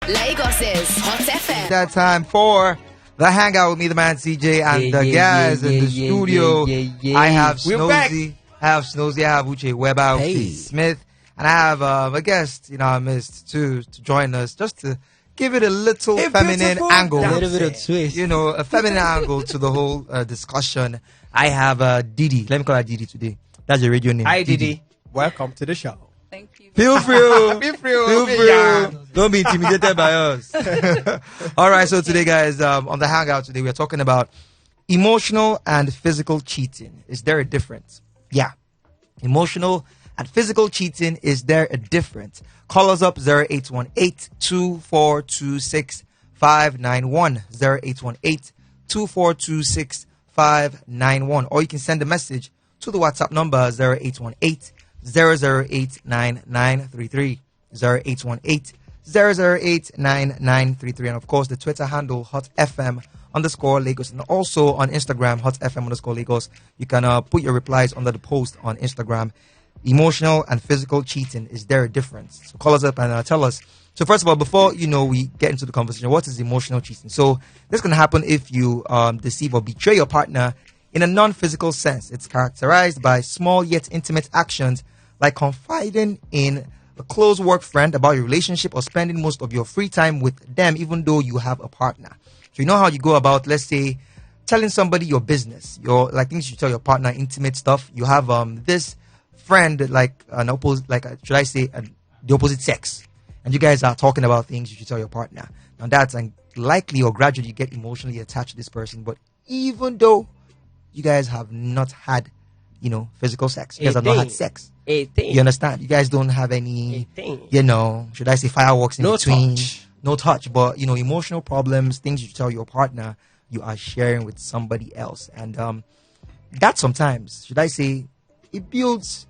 Lagos's Hot FM. That time for the Hangout with me, the man CJ, and the guys in the studio. I have Snozy, I have Uche Weber, Uche Smith, and I have a guest, I missed to join us just to give it a little feminine angle. A little bit of twist. A feminine angle to the whole discussion. I have Didi. Let me call her Didi today. That's your radio name. Hi, Didi. Welcome to the show. Thank you. Feel free. Feel free. Don't be intimidated by us. All right. So today, guys, on the Hangout today, we're talking about emotional and physical cheating. Is there a difference? Yeah. Emotional and physical cheating. Is there a difference? Call us up 0818-2426-591. 0818-2426-591. Or you can send a message to the WhatsApp number 0818-008-9933. 0818-008-9933. And of course, the Twitter handle HotFM_Lagos. And also on Instagram, HotFM_Lagos. You can put your replies under the post on Instagram. Emotional and physical cheating, is there a difference? So call us up and tell us. So first of all, before we get into the conversation, what is emotional cheating? So this can happen if you deceive or betray your partner in a non-physical sense. It's characterized by small yet intimate actions like confiding in a close work friend about your relationship or spending most of your free time with them even though you have a partner. So you know how you go about, let's say, telling somebody your business, your things you tell your partner, intimate stuff. You have this friend the opposite sex, and you guys are talking about things you should tell your partner. Now that's likely or gradually you get emotionally attached to this person, but even though you guys have not had physical sex, you guys have not had sex, you understand, you guys don't have any should I say fireworks in between, no touch, but emotional problems, things you should tell your partner, you are sharing with somebody else. And that sometimes, should I say, it builds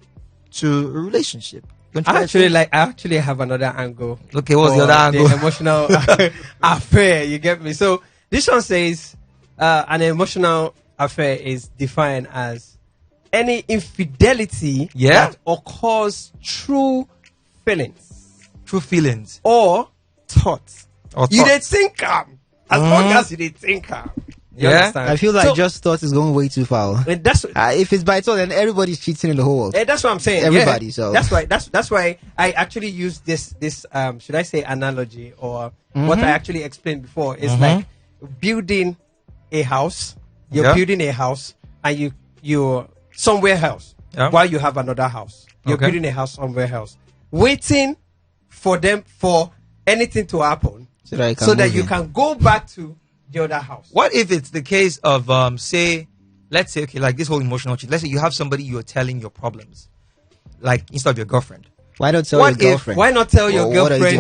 to a relationship. I actually have another angle. Okay, what's the other angle? The emotional affair, you get me? So this one says an emotional affair is defined as any infidelity that occurs through feelings or thoughts. You didn't think as long as you didn't think You understand? I feel like just thought is going way too far. If it's by thought, then everybody's cheating in the whole world. That's what I'm saying. Everybody. So that's why I actually use this should I say analogy or what I actually explained before is like building a house. You're building a house and you're somewhere else while you have another house. You're building a house somewhere else, waiting for anything to happen so that you can go back to the other house. What if it's the case of let's say, like this whole emotional cheat. Let's say you have somebody you're telling your problems, like instead of your girlfriend. Why not tell your girlfriend? Why not tell your girlfriend?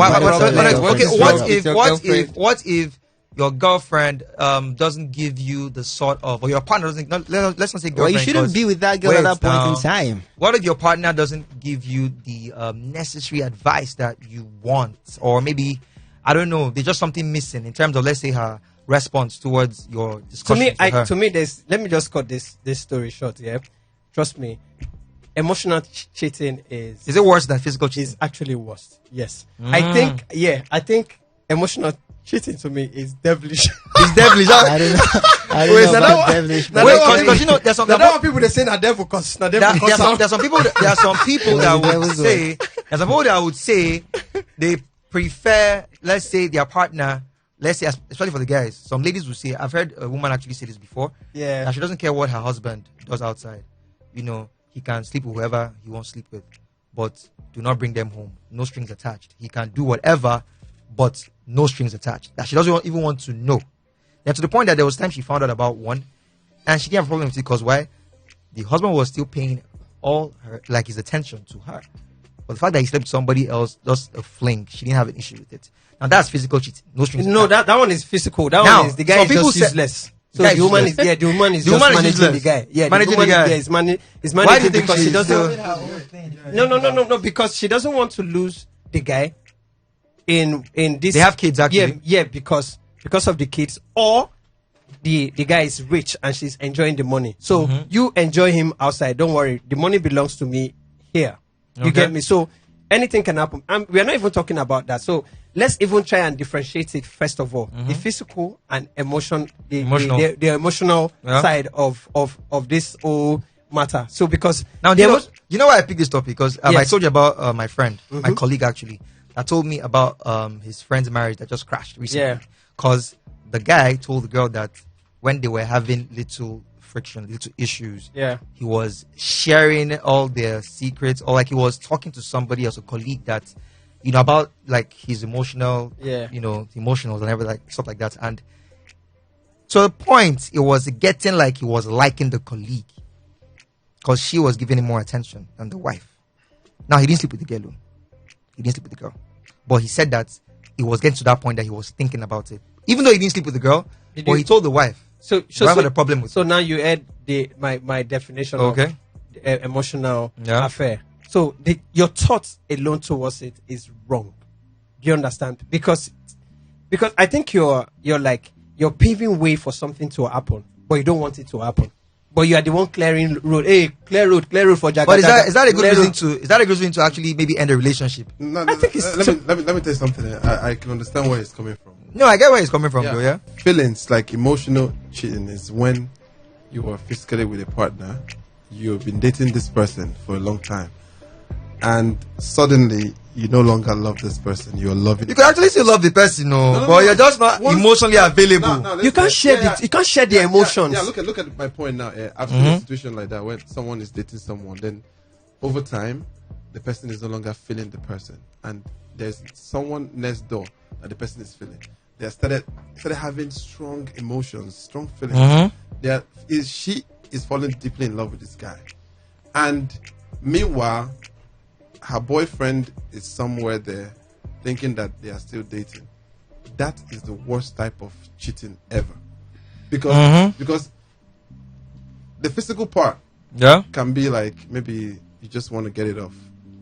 What if your girlfriend doesn't give you the sort of, or your partner doesn't? Let's not say girlfriend. Well, you shouldn't be with that girl at that point in time. What if your partner doesn't give you the necessary advice that you want, or maybe there's just something missing in terms of, let's say, her response towards your discussion? To me, let me just cut this story short. Yeah, trust me, emotional cheating is it worse than physical cheating? Is actually worse. Yes, I think emotional cheating to me is devilish. It's devilish. I don't know about devilish. Because there's some people they say na devil cause na devil. There's some people that would say they prefer, let's say, their partner. Let's say, especially for the guys, some ladies will say, I've heard a woman actually say this before. Yeah. That she doesn't care what her husband does outside. He can sleep with whoever he wants to sleep with, but do not bring them home. No strings attached. He can do whatever, but no strings attached. That she doesn't even want to know. And to the point that there was time she found out about one, and she didn't have a problem with it because why? The husband was still paying all his attention to her. But the fact that he slept with somebody else, just a fling, she didn't have an issue with it. Now that's physical cheating. No strings attached. that one is physical. That one is the guy is just useless. So the woman is just managing the guy. Yeah, managing the guy. Is managing because she doesn't. No. Because she doesn't want to lose the guy. In this, they have kids actually. Yeah, because of the kids, or the guy is rich and she's enjoying the money. So you enjoy him outside. Don't worry, the money belongs to me here. You get me? So anything can happen. We are not even talking about that. So let's even try and differentiate it first of all. The physical and emotional side of this whole matter. So because now you know why I picked this topic? Because I told you about my friend, my colleague actually, that told me about his friend's marriage that just crashed recently. Yeah. Because the guy told the girl that when they were having little friction, little issues, he was sharing all their secrets, or like he was talking to somebody else, a colleague that, you know, about like his emotional, you know, emotionals and everything, like stuff like that. And to the point, it was getting like he was liking the colleague because she was giving him more attention than the wife. Now, he didn't sleep with the girl. He didn't sleep with the girl. But he said that it was getting to that point that he was thinking about it. Even though he didn't sleep with the girl, but he told the wife. So the problem with so now you add my definition of emotional affair. So your thoughts alone towards it is wrong. Do you understand? Because I think you're paving way for something to happen, but you don't want it to happen. But you are the one clearing road. Hey, clear road for Jaga. But is that a good reason to actually maybe end a relationship? No, I think let me tell you something. I can understand where it's coming from. No, I get where it's coming from, though. Yeah. Feelings like emotional cheating is when you are physically with a partner, you've been dating this person for a long time, and suddenly you no longer love this person. You're loving. You can actually still love the person, but you're just not emotionally available. You can't share you can't share the emotions. Yeah, look at my point now. I've seen a situation like that when someone is dating someone, then over time the person is no longer feeling the person, and there's someone next door that the person is feeling. They started having strong emotions, strong feelings. She is falling deeply in love with this guy, and meanwhile her boyfriend is somewhere there thinking that they are still dating. That is the worst type of cheating ever, because the physical part can be like, maybe you just want to get it off.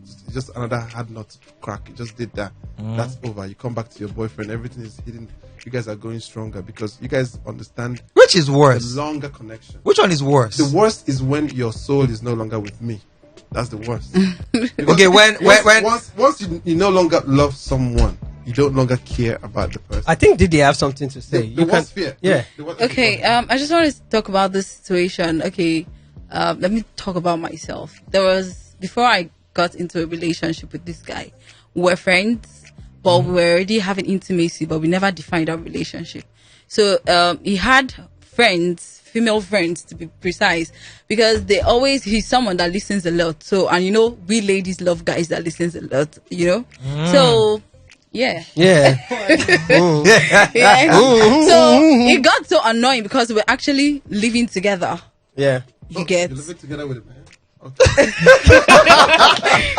It's just another hard nut to crack. You just did that. That's over. You come back to your boyfriend. Everything is hidden. You guys are going stronger because you guys understand. Which is worse? The longer connection. Which one is worse? The worst is when your soul is no longer with me. That's the worst. Okay, once you no longer love someone, you don't longer care about the person. I think did they have something to say? The worst fear. Yeah. Okay. I just want to talk about this situation. Okay. Let me talk about myself. Before I got into a relationship with this guy, we were friends, but we were already having intimacy, but we never defined our relationship. So he had friends, female friends to be precise, because he's someone that listens a lot. So, and you know, we ladies love guys that listens a lot, you know. So yeah. So it got so annoying because we're actually living together. Yeah. You get. You're living together with a man.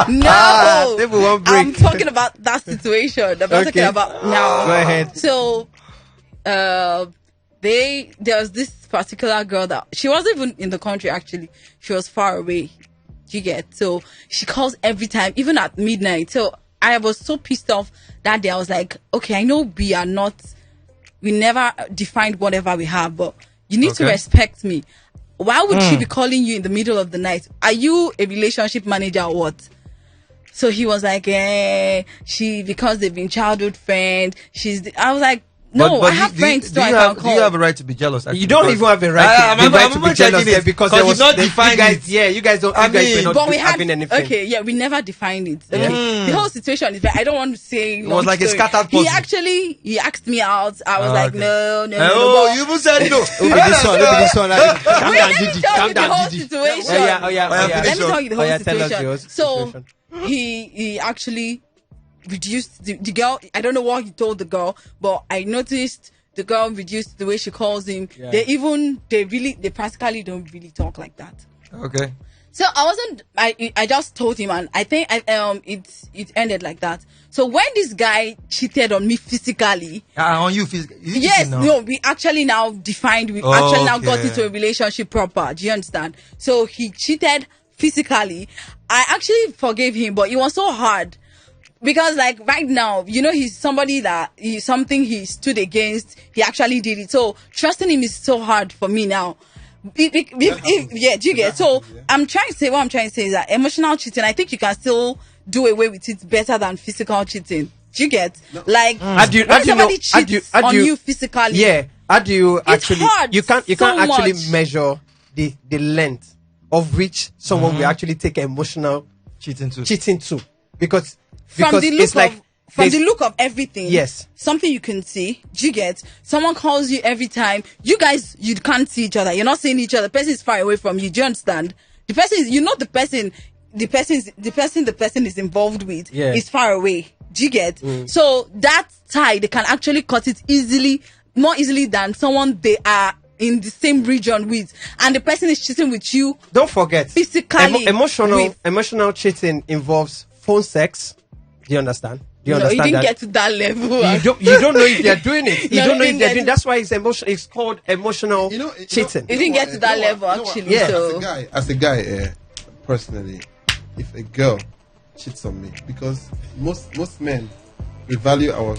No, I'm talking about that situation. I'm not talking about now. Go ahead. So, there was this particular girl that she wasn't even in the country. Actually, she was far away. You get. So she calls every time, even at midnight. So I was so pissed off that day. I was like, okay, I know we never defined whatever we have, but you need to respect me. Why would she be calling you in the middle of the night? Are you a relationship manager or what? So he was like, because they've been childhood friends. I was like, no, I have friends too. I can call. Do you have a right to be jealous? Actually? You don't even have a right to be jealous there because there was not defined it. Yeah, you guys don't. But we had anything. Okay, yeah, we never defined it. Okay, the whole situation is. I don't want to say. It was like a scattered puzzle. He asked me out. I was like, no. Oh, you even said no. Look at this one. Calm down, the situation. Oh yeah. Let me tell you the whole situation. So he actually reduced the girl. I don't know what he told the girl, but I noticed the girl reduced the way she calls him. Yeah. They practically don't really talk like that. Okay. So I just told him, and I think it ended like that. So when this guy cheated on me physically, on you physically, yes, no, we actually now defined. We actually now got into a relationship proper. Do you understand? So he cheated physically. I actually forgave him, but it was so hard. Because like right now, you know, he's somebody that something he stood against. He actually did it. So trusting him is so hard for me now. Do you get? So what I'm trying to say is that emotional cheating, I think you can still do away with it better than physical cheating. Do you get? No. Like, How do you when somebody know? cheats on you physically, Yeah. How do you actually? hurts You can't so actually much. measure the length of which someone will actually take emotional Cheating too. because from the look it's like of from the there's- look of everything, Yes. something you can see. Do you get? Someone calls you every time. You guys, you can't see each other. You're not seeing each other. The person is far away from you. Do you understand? The person is, you know, the person is involved with Yeah. is far away. Do you get? So that tie, they can actually cut it easily, more easily than someone they are in the same region with, and the person is cheating with you. Don't forget, Physically emotional cheating involves phone sex. Do you understand? Do you No, you understand didn't that? get to that level. You don't know if they're doing it. You No, don't know you if didn't they're get doing. to- That's why it's called emotional cheating. It didn't get to that level, actually, so- As a guy, personally, if a girl cheats on me, because most men, we value our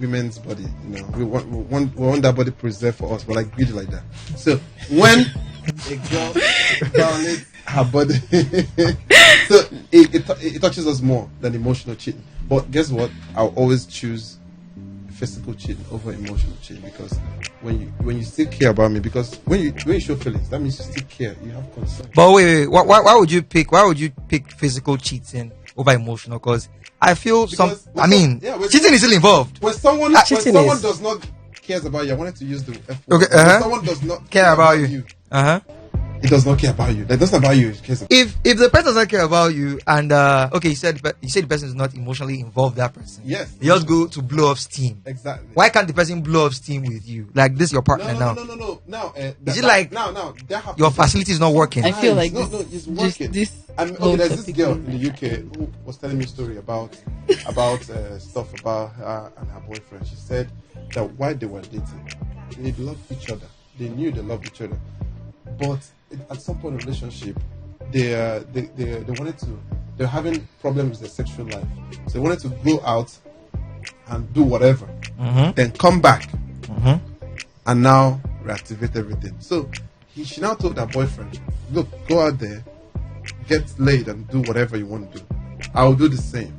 women's body. You know, we want that body preserved for us. We're like greedy like that. So when a girl violates her body, so it touches us more than emotional cheating. But guess what? I'll always choose physical cheating over emotional cheating, because when you still care about me, because when you show feelings, that means you still care. You have concern. But wait. Why would you pick physical cheating over emotional? Because I feel when cheating is still involved. When someone does not cares about you, I wanted to use the F word. Okay, When someone does not Care about you. it does not care about you. That doesn't about you. It cares about If the person does not care about you, and you said the person is not emotionally involved, that person. Yes. You just go to blow off steam. Exactly. Why can't the person blow off steam with you? Like this, your partner now. No. Now, Is it like your facility is not working? I feel like it's working. this There's this girl in the UK who was telling me a story about stuff about her and her boyfriend. She said that while they were dating, they loved each other. They knew they loved each other, but at some point in the relationship, they wanted to. They're having problems with their sexual life, so they wanted to go out and do whatever, then come back, and now reactivate everything. So she now told her boyfriend, "Look, go out there, get laid, and do whatever you want to do. I'll do the same."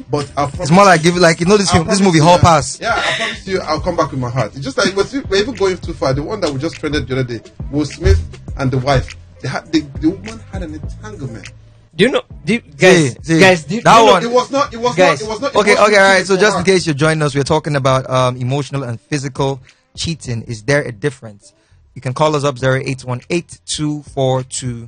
But It's more like this movie Hall Pass. Yeah, I promise you, I'll come back with my heart. It's just like we're even going too far. The one that we just trended the other day, Will Smith and the wife. The woman had an entanglement. Do you know, guys, that one. It was not. Okay, all right. So just in case you're joining us, we're talking about emotional and physical cheating. Is there a difference? You can call us up 0818-242-6591,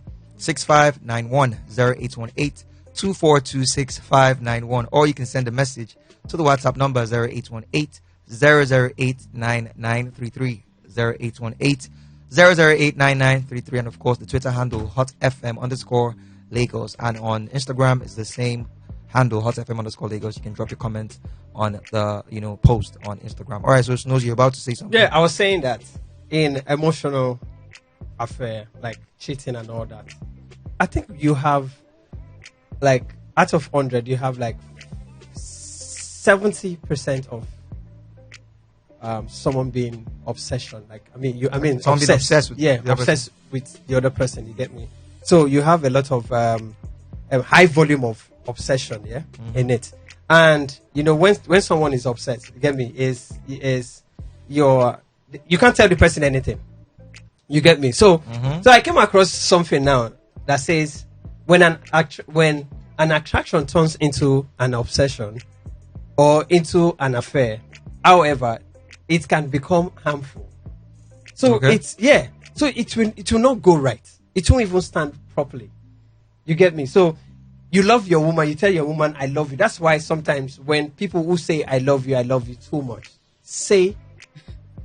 0818-242-6591, or you can send a message to the WhatsApp number 0818-008-9933, 0818-008-9933, and of course the Twitter handle hotfm_Lagos, and on Instagram is the same handle hotfm_Lagos. You can drop your comment on the post on Instagram. All right, so Snows, you're about to say something. Yeah, I was saying that in emotional affair, like cheating and all that, I think you have, like, out of 100, you have like 70% of someone being obsession. Like, someone being obsessed with the other obsessed with the other person. You get me? So you have a lot of a high volume of obsession, in it. And when someone is obsessed, you get me, you can't tell the person anything. You get me? So I came across something now that says when an attraction turns into an obsession or into an affair, however, it can become harmful. So so it will not go right. It won't even stand properly. You get me? So you love your woman, you tell your woman, I love you. That's why sometimes when people who say I love you too much, say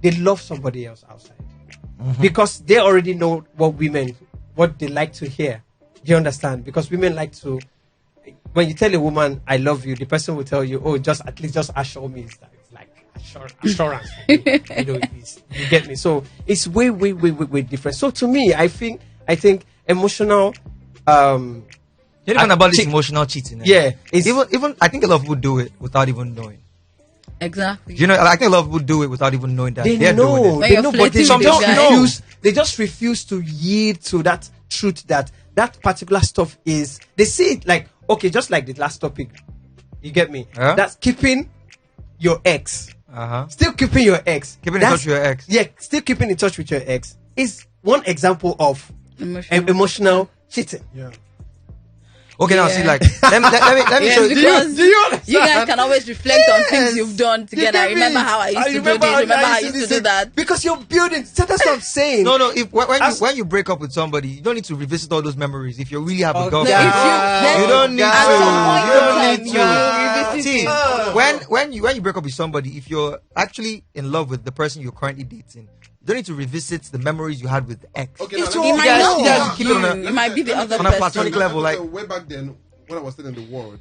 they love somebody else outside. Because they already know what they like to hear. Do you understand? Because women like to, when you tell a woman I love you, the person will tell you, oh, at least assure me. It's like assurance. You get me? So it's way different. So to me, I think emotional You're even about this emotional cheating. Yeah. Even I think a lot of people do it without even knowing. Exactly. I think a lot of people do it without even knowing that They they're know, doing it. they know, but they flirting with the guy. they just refuse to yield to that truth that particular stuff is. They see it like, okay, just like the last topic, You get me? Yeah. That's keeping your ex. Uh-huh. Still keeping your ex. Keeping in touch with your ex. Yeah, still keeping in touch with your ex is one example of emotional cheating. Yeah. Okay, now see, like, let me show you. Because Do you understand? you guys can always reflect on things you've done together. get me? Remember how I used to do this. Remember how I used to do that. Because you're building. So that's what I'm saying. No, if when you break up with somebody, you don't need to revisit all those memories. If you really have a Okay. girlfriend, No, you don't need at some point in to. You time, don't need you to. revisit See, when you break up with somebody, if you're actually in love with the person you're currently dating, you don't need to revisit the memories you had with the ex. Okay, now It let me- might guys- not you guys be keep you. it on a- It might be the other on a platonic person. level, like way back then when I was still in the world.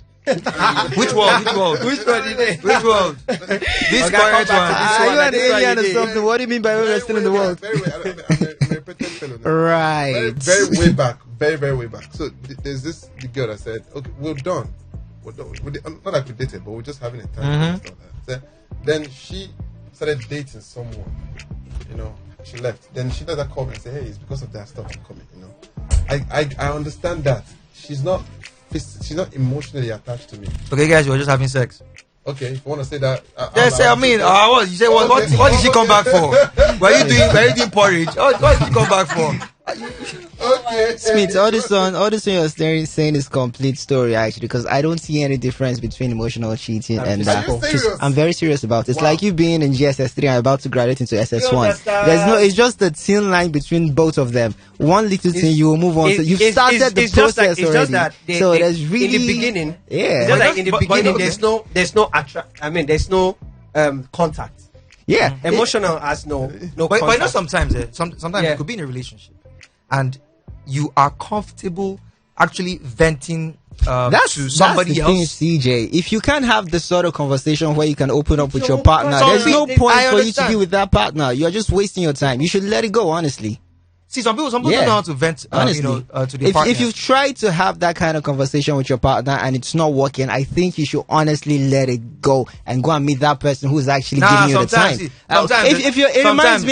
which world? Which one did they? Which world? This Okay, current come back to one. this Are one. you an This one alien you or did. something? What do you mean by we're still in the world? I'm a repentant fellow now. Right. Very way back. Very way back. So there's the girl that said, okay, we're done. Not like we dated, but we're just having a time. And stuff like that. Then she started dating someone. You know, she left. Then she doesn't call me and say, hey, it's because of that stuff I'm coming. You know, I understand that she's not emotionally attached to me. Okay, guys, you were just having sex. Okay, if you want to say that, what? You say what did she come back for? Were you doing porridge? What did she come back for? Okay. Smith, all this one you're saying is complete story actually, because I don't see any difference between emotional cheating and Are you serious? I'm very serious about it. It's Wow. like you being in GSS3 and about to graduate into SS1. understand? It's just a thin line between both of them. One little thing you will move on. So you've started the it's just process it's already. just that So there's really in the beginning. yeah. It's just like in the But- beginning, okay. there's no there's no contact. Yeah. Emotional has no But you know, contact. sometimes, sometimes Yeah. you could be in a relationship, and you are comfortable actually venting to somebody that's the else. thing, CJ. If you can't have the sort of conversation where you can open up with So, your partner, some there's no people- point I for you to understand. be with that partner. You're just wasting your time. You should let it go, honestly. See, some people Yeah. don't know how to vent, Honestly, to the partner. if you try to have that kind of conversation with your partner and it's not working, I think you should honestly let it go and go and meet that person who's actually giving you the time. see, sometimes It reminds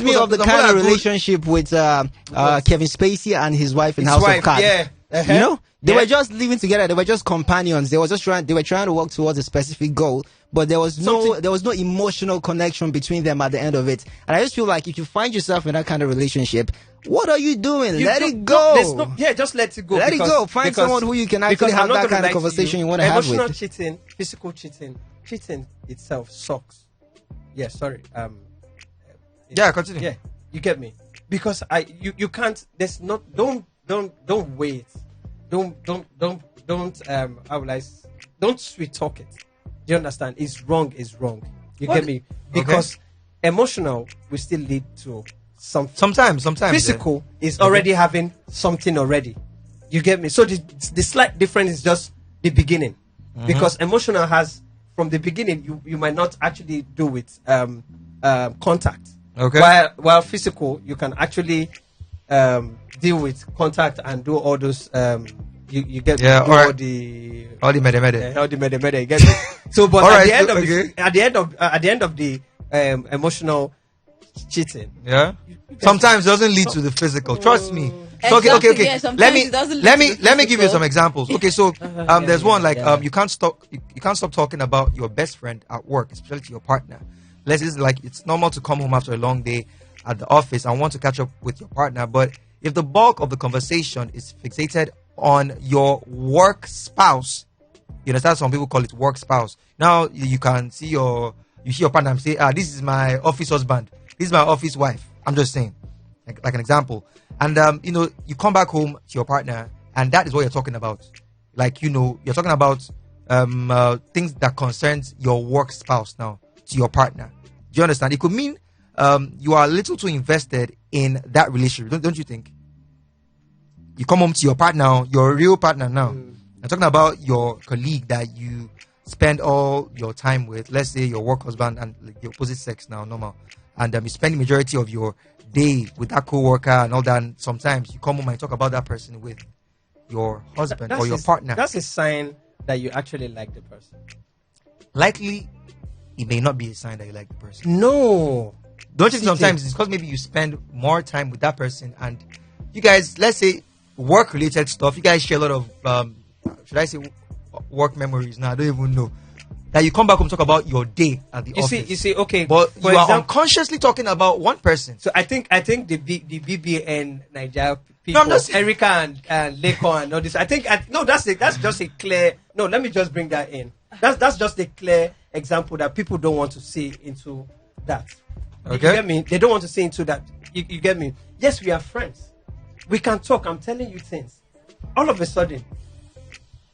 me some of the people kind are of good. relationship with Kevin Spacey and his wife in His House wife, of Cards. yeah. Uh-huh. You know, they Yeah. were just living together. They were just companions. They were trying to work towards a specific goal. But there was no emotional connection between them at the end of it. And I just feel like if you find yourself in that kind of relationship, what are you doing? Let it go. Just let it go. Let it go. Find someone who you can actually have that kind of conversation you want to have Emotional with. cheating, physical cheating itself sucks. Yeah, sorry. Yeah, continue. Yeah, you get me. Because you can't. There's not. Don't wait. Don't sweet talk it. Do you understand? It's wrong. You get me? Because emotional will still lead to something. Sometimes. Physical is already having something already. You get me? So the slight difference is just the beginning. Because emotional has, from the beginning, you might not actually do with contact. Okay. While physical, you can actually deal with contact and do all those. You get Yeah, do alright. all the mede. all the mede, you get me? So, but Alright, at the end of the emotional cheating, Yeah. Sometimes it doesn't lead to the physical. Trust me. So, Exactly, okay. yeah, sometimes let me it doesn't lead let to me the let me give you physical. some examples. Okay, so there's one like you can't stop talking about your best friend at work, especially to your partner. Let's say it's normal to come home after a long day at the office and want to catch up with your partner, but if the bulk of the conversation is fixated on your work spouse, you understand, some people call it work spouse. Now you can see you see your partner and say, this is my office husband, this is my office wife. I'm just saying, like an example. And you come back home to your partner and that is what you're talking about. Like, you're talking about things that concerns your work spouse now to your partner. Do you understand? It could mean you are a little too invested in that relationship. Don't you think? You come home to your partner, your real partner now. I'm talking about your colleague that you spend all your time with. Let's say your work husband and the opposite sex now, normal. And you spend the majority of your day with that co-worker and all that. And sometimes you come home and talk about that person with your husband or your partner. That's a sign that you actually like the person. Likely, it may not be a sign that you like the person. No. Don't you think sometimes it's because maybe you spend more time with that person and you guys, let's say, work-related stuff. You guys share a lot of, should I say, work memories now. I don't even know. That you come back home talk about your day at the office. You see, okay. But for you are example, unconsciously talking about one person. So I think the BBN Nigeria people, No, I'm not saying- Erica and Leko and all this. That's just a clear. No, let me just bring that in. That's just a clear example that people don't want to see into that. You Okay. get me? They don't want to see into that. You get me? Yes, we are friends. We can talk. I'm telling you things. All of a sudden,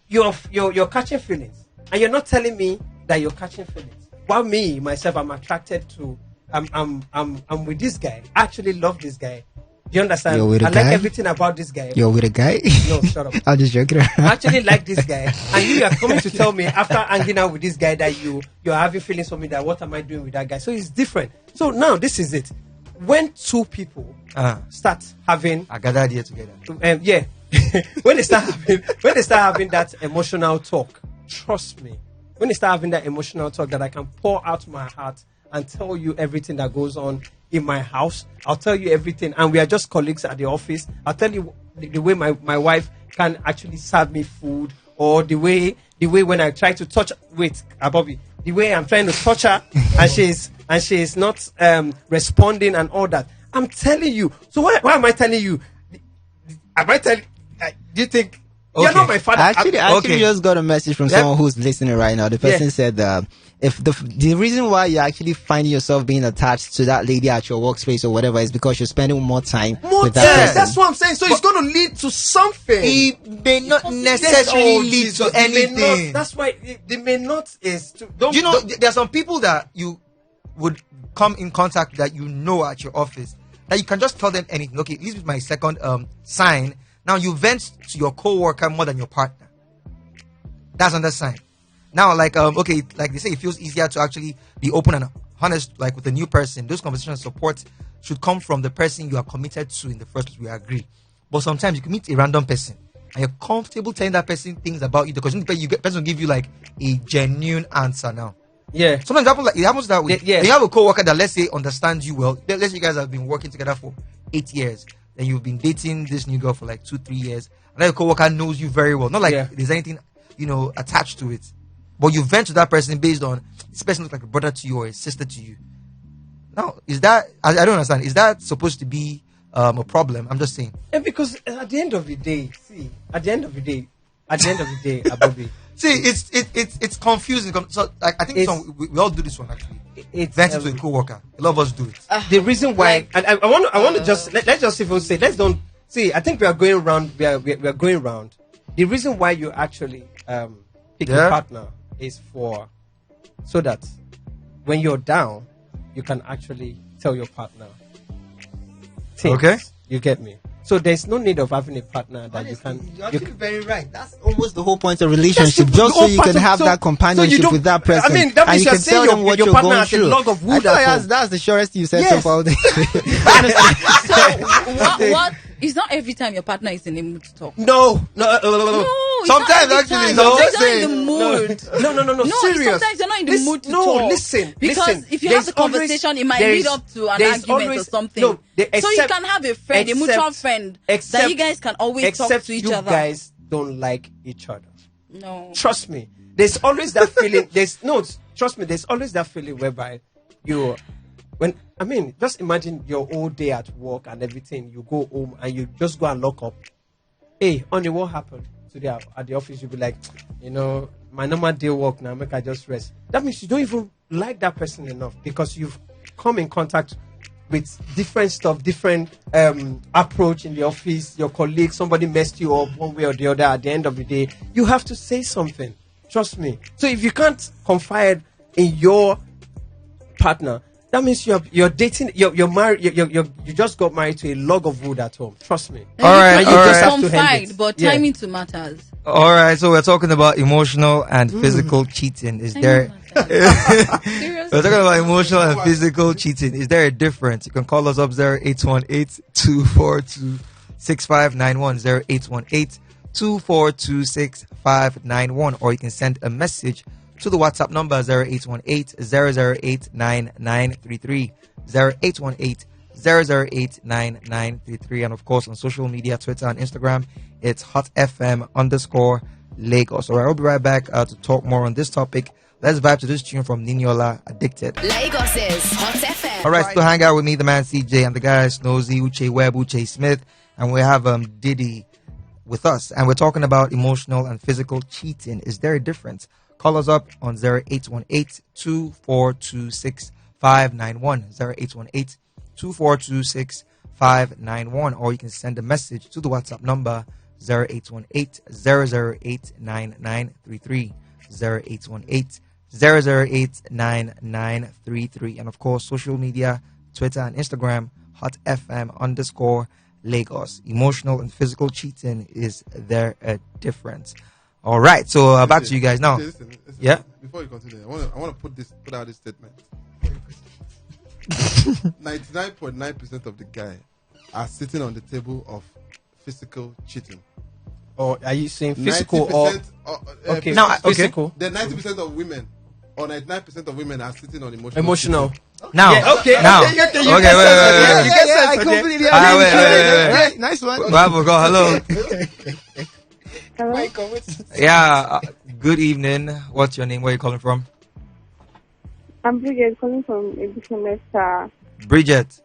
you're catching feelings, and you're not telling me that you're catching feelings. While me myself, I'm attracted to. I'm with this guy. I actually love this guy. Do you understand? You're with a I guy? like everything about this guy. You're with a guy? No, shut up. I'm just joking. I actually like this guy, and you are coming to tell me after hanging out with this guy that you're having feelings for me. That what am I doing with that guy? So it's different. So now this is it. When two people start having, I gathered here together. yeah, when they start having that emotional talk, trust me. When they start having that emotional talk, that I can pour out my heart and tell you everything that goes on in my house. I'll tell you everything, and we are just colleagues at the office. I'll tell you the way my wife can actually serve me food, or the way when I try to touch Bobby, the way I'm trying to touch her and she's not responding and all that. I'm telling you. So why am I telling you? Am I telling? Do you think you're Okay. not my father? I actually Okay. just got a message from Yep. someone who's listening right now. The person said, if the reason why you're actually finding yourself being attached to that lady at your workspace or whatever is because you're spending more time with that person. That's what I'm saying. So it's going to lead to something. It may not That's necessarily all, lead Jesus. to They may anything. not- that's why the may not is to, don't, You know, don't- there are some people that you would come in contact that you know at your office that you can just tell them anything. Okay, this is my second sign. Now you vent to your co-worker more than your partner. That's another sign. Now, like okay, like they say, it feels easier to actually be open and honest, like with a new person. Those conversations and support should come from the person you are committed to in the first place. We agree. But sometimes you can meet a random person and you're comfortable telling that person things about you because person will give you like a genuine answer now. yeah. Sometimes it happens that way. Yeah. You have a co-worker that, let's say, understands you well. Let's say you guys have been working together for 8 years. Then you've been dating this new girl for like 2-3 years. And then your co-worker knows you very well. Not like there's anything, attached to it. But you vent to that person based on, this person looks like a brother to you or a sister to you. Now, is that, I don't understand. Is that supposed to be a problem? I'm just saying. And because at the end of the day, Abobi, See, it's confusing. So I think we all do this one actually. it's Venting to a co-worker. A lot of us do it. the reason why, and I want to just let's just even say, let's don't see. I think we are going round. We are going round. The reason why you actually pick a partner is so that when you're down, you can actually tell your partner things. Okay. You get me? So there's no need of having a partner that you can. You're actually very right. That's almost the whole point of relationship, just so whole you part can of- have so- that so you companionship don't- with that person. I mean, that and means you you're can saying tell them what your you're partner going has a through. log of wood I at thought home. that's the surest you said Yes. so far. So what? It's not every time your partner is in the mood to talk. No. No, it's Sometimes not every actually, time. no. Sometimes Say- you're not in the mood. No. No, Serious. sometimes you're not in the mood to no, talk. listen. Because if you have the conversation, it might lead up to an argument or something. No, so you can have a friend, a mutual friend, that you guys can always talk to each you other. guys don't like each other. No. Trust me. There's always that feeling. Trust me. There's always that feeling whereby just imagine your whole day at work and everything. You go home and you just go and lock up. Hey, honey, what happened today at the office? You'll be like, my normal day work now, make I just rest. That means you don't even like that person enough because you've come in contact with different stuff, different approach in the office, your colleagues, somebody messed you up one way or the other. At the end of the day, you have to say something. Trust me. So if you can't confide in your partner, that means you're dating, you're married, you just got married to a log of wood at home. Trust me. All right, And you all just right. have to end Confide, it. but Yeah. timing to matters. All right, so we're talking about emotional and physical cheating. Is there? Seriously? We're talking about emotional and physical cheating. Is there a difference? You can call us up 0818-242-6591, 0818-242-6591, or you can send a message to the WhatsApp number 0818-008-9933, 0818-008-9933, and of course on social media, Twitter and Instagram, it's hotfm_Lagos. Lagos. All right, I'll be right back to talk more on this topic. Let's vibe to this tune from Niniola, Addicted. Lagos' Hot FM. All right, still hang out with me, the man CJ, and the guys Snozy, Uche Webb, Uche Smith, and we have Diddy with us, and we're talking about emotional and physical cheating. Is there a difference? Call us up on 0818-2426-591, 0818-2426-591, or you can send a message to the WhatsApp number 0818-008-9933, 0818-008-9933, and of course, social media, Twitter and Instagram, Hot FM _Lagos. Emotional and physical cheating, is there a difference? All right, so back to you guys now. Listen. Yeah. Before you continue, I want to put out this statement. 99.9% of the guy are sitting on the table of physical cheating. Or are you saying physical or okay? Now, physical. The 90% of women or 99% of women are sitting on Emotional. cheating. Now, Yeah, okay. now, Okay, okay, you wait, get wait, sense, wait, okay. wait. You get sense, I okay. completely Ah, agree. wait. Right, nice one. Bravo, go, hello. Hello? Yeah, good evening. What's your name? Where are you calling from? I'm Bridget calling from a semester. Bridget.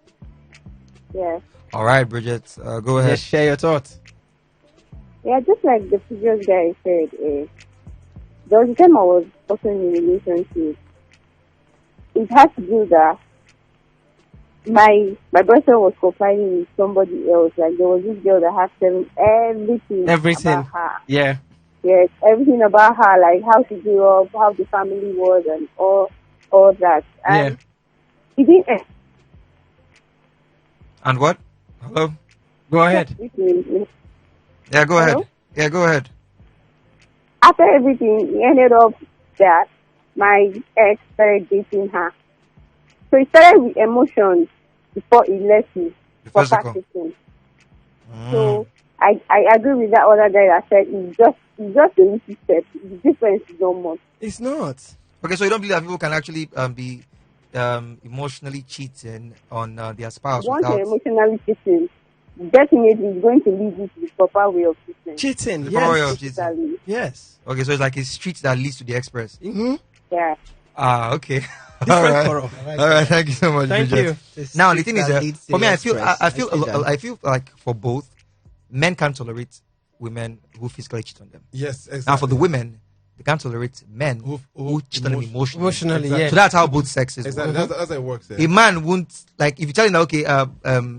Yeah. All right, Bridget, go ahead. Just share your thoughts. Yeah, just like the previous guy said, there was a time I was also in a relationship. It had to do that my boyfriend was confiding with somebody else. Like there was this girl that had everything about her. Yeah. Yes, everything about her, like how she grew up, how the family was, and all that. And he didn't. And what? Hello? Go ahead. Yeah, go Hello? ahead. Yeah, go ahead. After everything, he ended up that my ex started dating her. So it started with emotions before it left me for Physical. practicing. So I agree with that other guy that said it's just a little step. The difference is not much. It's not. Okay, so you don't believe that people can actually be emotionally cheating on their spouse Once without... you're emotionally cheating, definitely it's going to lead you to the proper way of cheating. Cheating. The proper way Yes. of cheating. Basically. Yes. Okay, so it's like a street that leads to the express. Mm-hmm. Yeah. Ah, okay. Different All right. quarrel. All right, thank you so much, Thank Bridget. you. Now the thing is, that leads to for me, the I feel express. I feel like for both, men can't tolerate women who physically cheat on them. Yes, exactly. Now for the women, they can't tolerate men Who- who cheat on them emotionally. Emotionally, Exactly. yeah. So that's how both sexes Exactly. work. That's how it works. A man won't, like, if you tell him that, okay,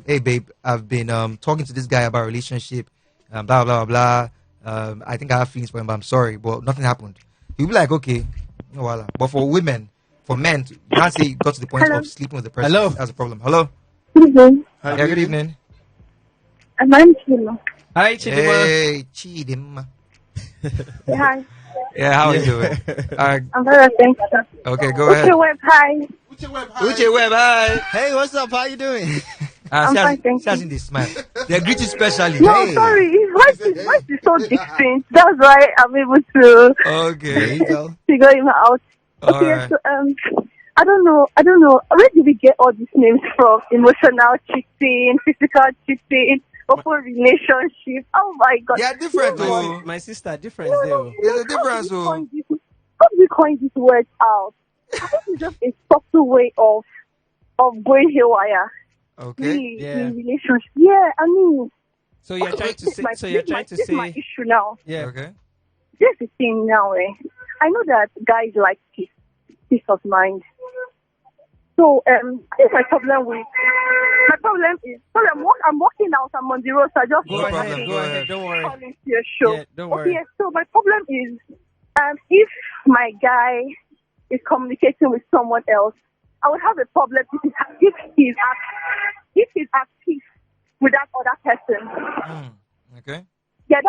hey babe, I've been talking to this guy about a relationship, blah blah blah. I think I have feelings for him, but I'm sorry, but nothing happened. He'll be like, okay, no voila. But for women, for men, you can't say you got to the point Hello. of sleeping with the person. Hello. That's a problem. Hello. Good evening. Hi, Yeah, good evening. My name is Chima. Hi, Chidima. Hey, Chidima. Hi. Yeah, how are you doing? I'm very thankful. Okay, go ahead. Web, hi. Uche Webb, hi. Uche Webb, hi. Hey, what's up? How you doing? I'm fine, thank you. in this smile. They greet you specially. No, Hey. sorry. Voice is so distinct. That's why I'm able to There Okay. you go. figure him out. All Okay, right. so I don't know. Where did we get all these names from? Emotional cheating, physical cheating, open relationship. Oh my God. They are different, My, though. my sister, difference there. There's a difference, though. How do we coin these words out? I think it's just a subtle way of going haywire. Okay. Yeah. In relationship. Yeah, I mean, So you're trying to say. So you're trying to this is my say. issue now. Yeah. Okay. This is the thing now, I know that guys like peace of mind. So, I think my problem is, I'm walking out, I'm on the road, so I just Go No ahead. problem, Go go ahead. ahead. Don't worry. call into your show. Yeah, don't worry. Okay, so my problem is, if my guy is communicating with someone else, I would have a problem if he's at peace with that other person. Okay. Yeah,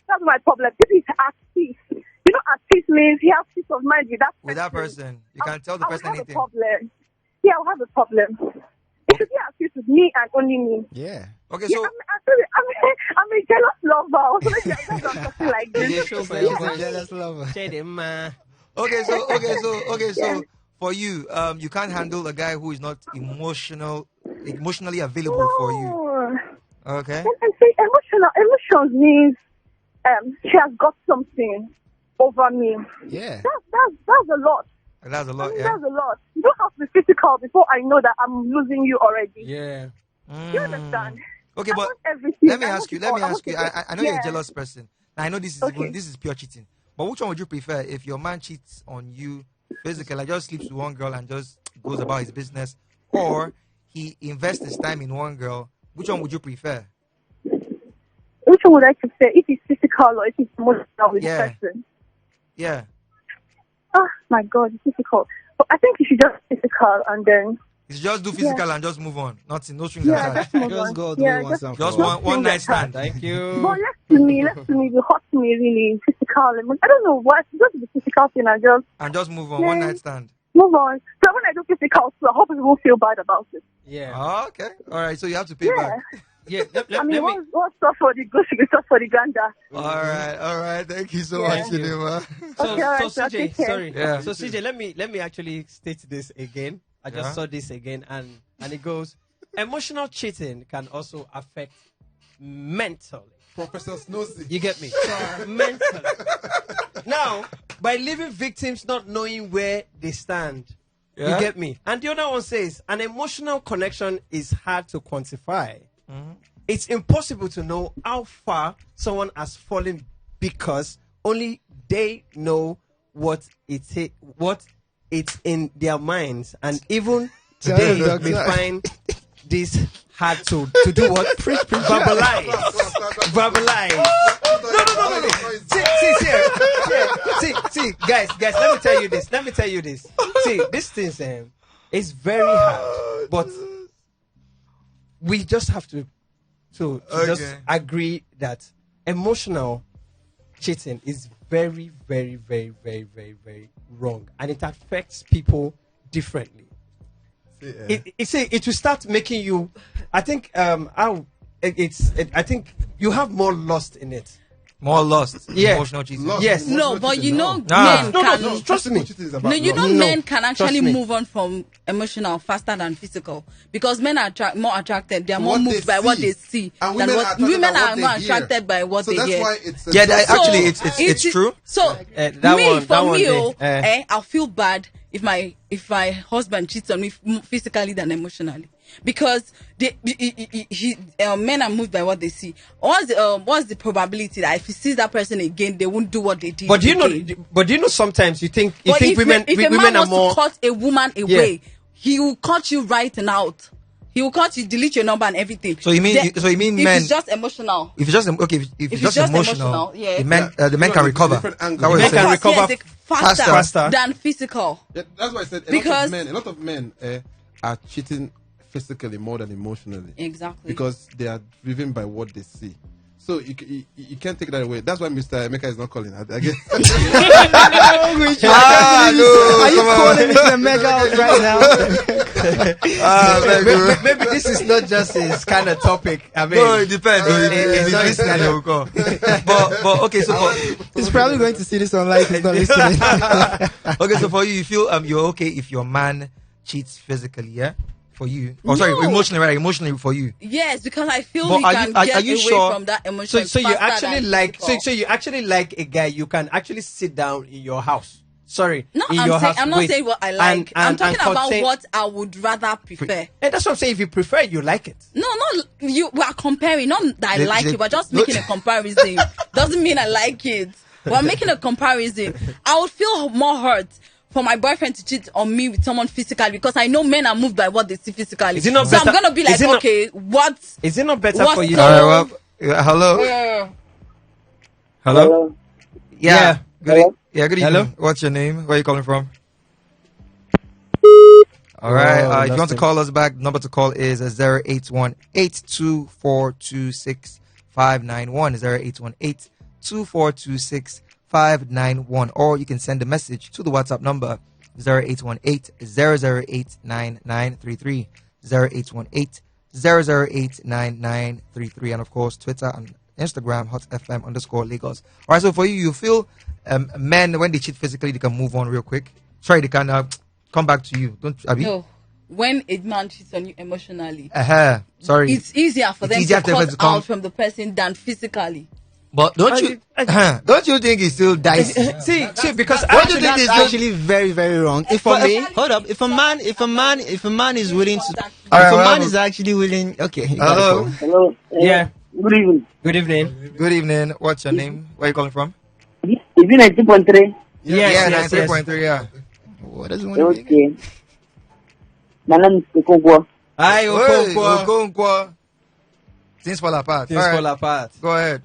that's my problem. If he's at peace, at peace means he has peace of mind with that person. With that person, you can tell the person I will have anything. a problem. Yeah, I'll have a problem. It should be at peace with me and only me. Yeah. Okay, Yeah, so I'm a jealous lover. So maybe I'm something like They this. show for He's your a voice. jealous lover. Chidima. so for you, you can't handle a guy who is not emotionally available for you. Oh. Okay. And say emotions means she has got something. over me. Yeah. That's a lot. That's a lot, yeah. That's a lot. You don't have to be physical before I know that I'm losing you already. Yeah. You understand? Okay, I but want everything. let me I ask want you. it Let all. me I ask want you. it- I know you're a Yeah. jealous person. Now, I know this is Okay. this is pure cheating. But which one would you prefer? If your man cheats on you physically, like just sleeps with one girl and just goes about his business, or he invests his time in one girl, which one would you prefer? Which one would I prefer? If it's physical or if it's emotional with Yeah. the person? Yeah. Oh my God, it's difficult. But I think you should just physical and then It's just do physical and just move on. Nothing, no strings yeah, attached. just move Just on. go the way Yeah, once and for Just all. one night stand. Thank you. But let's to me, be hot to me really physical. I don't know what. Just the physical thing and just And just move on. One Yeah. night stand. move on. So when I do physical, so I hope people won't feel bad about it. Yeah. Oh, okay. All right. So you have to pay Yeah. back. Yeah. Let I mean, me. what's stuff for the good should be stuff for the gander. All right. All right. Thank you so Yeah. much, Thank you. Chidima. So, Okay, all right, so so CJ, take care. sorry. Yeah. So CJ, let me actually state this again. I just Yeah. saw this again, and it goes: emotional cheating can also affect mentally. Professor Snozy. You get me? Mentally. Now, by leaving victims not knowing where they stand, Yeah. you get me? And the other one says an emotional connection is hard to quantify. It's impossible to know how far someone has fallen because only they know what it's in their minds, and even Tell they the doctor. may find this hard to do what? Verbalize. Verbalize. No. See, guys, let me tell you this. See, this thing, is very hard, but we just have to just Okay. agree that emotional cheating is very, very, very, very, very, very wrong, and it affects people differently. It will start making you. I think I think you have more lust in it. More lost. Yeah. Emotional cheating. Lost. Yes. No, but you know, Nah. men No, can. trust me. Cheating is No, about you know, love. men can trust actually me. move on from emotional faster than physical because men are more attracted. They are To more what moved they by what see. they see And than women what are attracted women by what are they more hear. attracted by what So they that's hear. why it's Yeah, actually, So, it's true. So that me, one- for that one me, day, I'll feel bad if my husband cheats on me physically than emotionally because men are moved by what they see. What's the probability that if he sees that person again, they won't do what they did? But do you again? know? Sometimes you think But if women a man women are wants more. to cut a woman away, he will cut you right and out. He will cut you, delete your number and everything. So you mean Then- men? if it's just emotional? If it's just okay, if it's just emotional, yeah. the men Yeah. the men You can know, recover. different That angles. was Men it. can Because, recover yes, faster, faster. than physical. Yeah, that's why I said Because- a lot of men are cheating physically more than emotionally. Exactly. Because they are driven by what they see. So you can't take that away. That's why Mr. Emeka is not calling. I guess. Are you calling me the mega out right now? Maybe this is not just his kind of topic. I mean, No, it depends. it's not It's his kind of- but okay, so He's probably going to see this online. He's not listening. okay, so for you, you feel you're okay if your man cheats physically, yeah? For you, sorry, No. emotionally, right? Emotionally for you. Yes, because I feel But we are can you- are get you away sure- from that emotion. So you faster actually than like physical. so you actually like a guy you can actually sit down in your house. Sorry, No, in I'm your saying house. I'm not wait, saying what I like. I'm and talking about contain- what I would rather prefer. And that's what I'm saying. If you prefer, it, you like it. No, not you. We are comparing. Not that I like it. We're just no. making a comparison. Doesn't mean I like it. We're making a comparison. I would feel more hurt for my boyfriend to cheat on me with someone physically because I know men are moved by what they see physically. Is it not so better- I'm gonna be like, is it not- okay, what? Is it not better What for you? the- All right, well, hello, hello, Yeah. good, Hello? yeah, good Hello? evening. What's your name? Where are you calling from? All right. Oh, If you want lost to him. call us back, number to call is 081-82426591. 081-82426591. Or you can send a message to the WhatsApp number 0818-008-9933. 0818-008-9933. And of course, Twitter and Instagram, hotfm_Lagos. All right. So for you, you feel men, when they cheat physically, they can move on real quick. Sorry, they can come back to you. Don't, Abi? No, when a man cheats on you emotionally, Sorry. it's easier for It's them easier to for them cut to come- out from the person than physically. But don't you don't you think it's still dicey? See, because What do you think That's is still? actually very, very wrong. If For for me- me, hold up. If a man is willing to, if Alright, a man whatever. is actually willing, okay. You got Hello. it. Hello. Yeah. Good evening. Good evening. Good evening. What's your name? Where are you calling from? Is it 90.3? Yeah, yes. 93.3. Yeah. What does it want to be? Okay. My name is Kokogwa. Hi, Hey, Okonkwo. Okonkwo. Things fall apart. Things All right, fall apart. go ahead.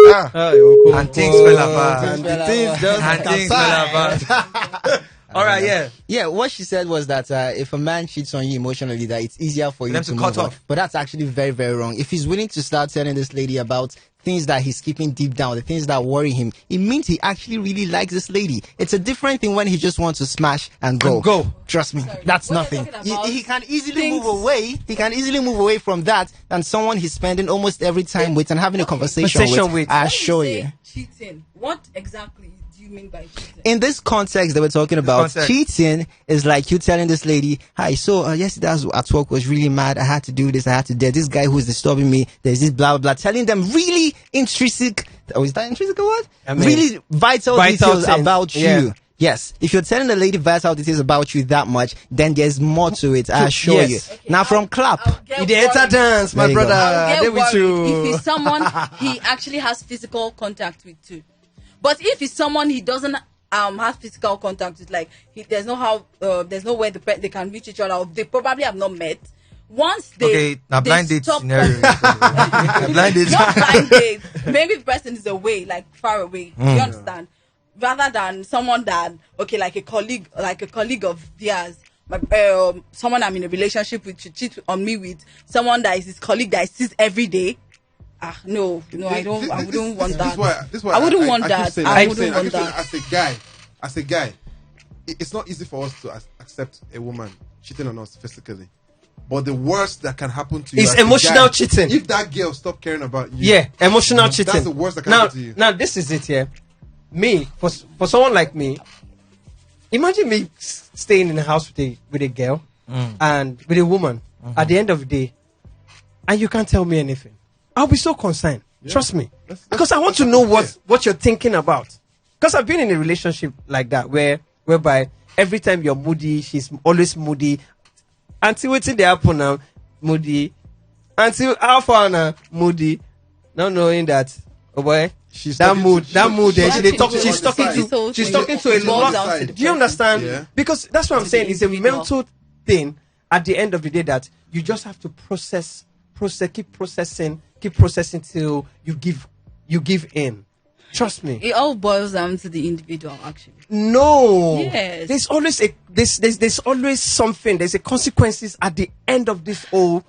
Ah. Hi, Okonkwo. And things fell apart. And the things just And things fell apart. All right, yeah. Yeah, what she said was that if a man cheats on you emotionally, that it's easier for you them to to move cut on. off. But that's actually very, very wrong. If he's willing to start telling this lady about things that he's keeping deep down, the things that worry him, it means he actually really likes this lady. It's a different thing when he just wants to smash and go. And go. Trust me, that's What you're nothing. talking about He can easily things- move away. He can easily move away from that than someone he's spending almost every time with and having a conversation with. I When assure say you. cheating, what exactly do you mean by cheating? In this context that we're talking about, context. cheating is like you telling this lady, hi, so yesterday I was at work, was really mad. I had to do this. I had to do this guy who's disturbing me. There's this blah, blah, blah. Telling them really intrinsic, is that intrinsic or what? I mean, really vital details things. about Yeah. you. Yes. If you're telling the lady vital details about you that much, then there's more to it. I assure Yes. you. Okay, Now from I'll clap. get You the enter worried. dance, my There you go. brother. I'll get There with worried you. if he's someone he actually has physical contact with too. But if it's someone he doesn't have physical contact with, like there's no how there's no way they can reach each other, or they probably have not met. Once they Okay, now they blind date stop- scenario. A blind date. not blind date. Maybe the person is away, like far away. Do you understand? Rather than someone that like a colleague of theirs, someone I'm in a relationship with should cheat on me with someone that is his colleague that I see every day. No, I don't. I wouldn't want that. This is why I wouldn't want keep that. saying- I keep wouldn't saying- want keep saying, that. as a guy, it's not easy for us to accept a woman cheating on us physically. But the worst that can happen to you It's as a emotional guy, cheating. If that girl stop caring about you, Yeah, emotional cheating. that's the worst that can now, happen to you. Now, this is it, yeah. Me, for someone like me, imagine me staying in a house with a girl and with a woman at the end of the day, and you can't tell me anything. I'll be so concerned. Trust me. Because I want to know what you're thinking about. Because I've been in a relationship like that whereby every time you're moody, she's always moody. Until waiting the happen now, moody. Until how far now, moody. Not knowing that, oh boy, She's that talking mood, to- that mood. Then she's she talk. talking She's to talking the to. side. She's talking to a It boils lot. down to the Do you understand? Yeah. Because that's what I'm To saying. the It's a individual. mental thing. At the end of the day, that you just have to keep processing till you give in. Trust me. It all boils down to the individual, actually. No. Yes. There's always there's always something. There's a consequences at the end of this whole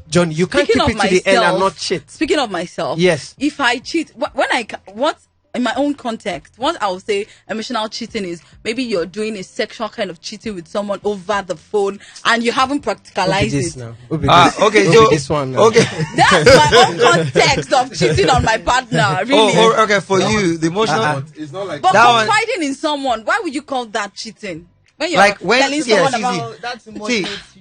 John. You can't Speaking keep of it to the end and myself- not cheat. Speaking of myself, Yes. If I cheat, what in my own context, what I would say emotional cheating is maybe you're doing a sexual kind of cheating with someone over the phone and you haven't practicalized this it. now. Okay, Okay, so so this one. Now. okay. That's my own context of cheating on my partner. Really. Oh, okay. For you, the emotional. It's not like But that one- confiding in someone, why would you call that cheating? When you're Like when- telling yeah, someone see, about That's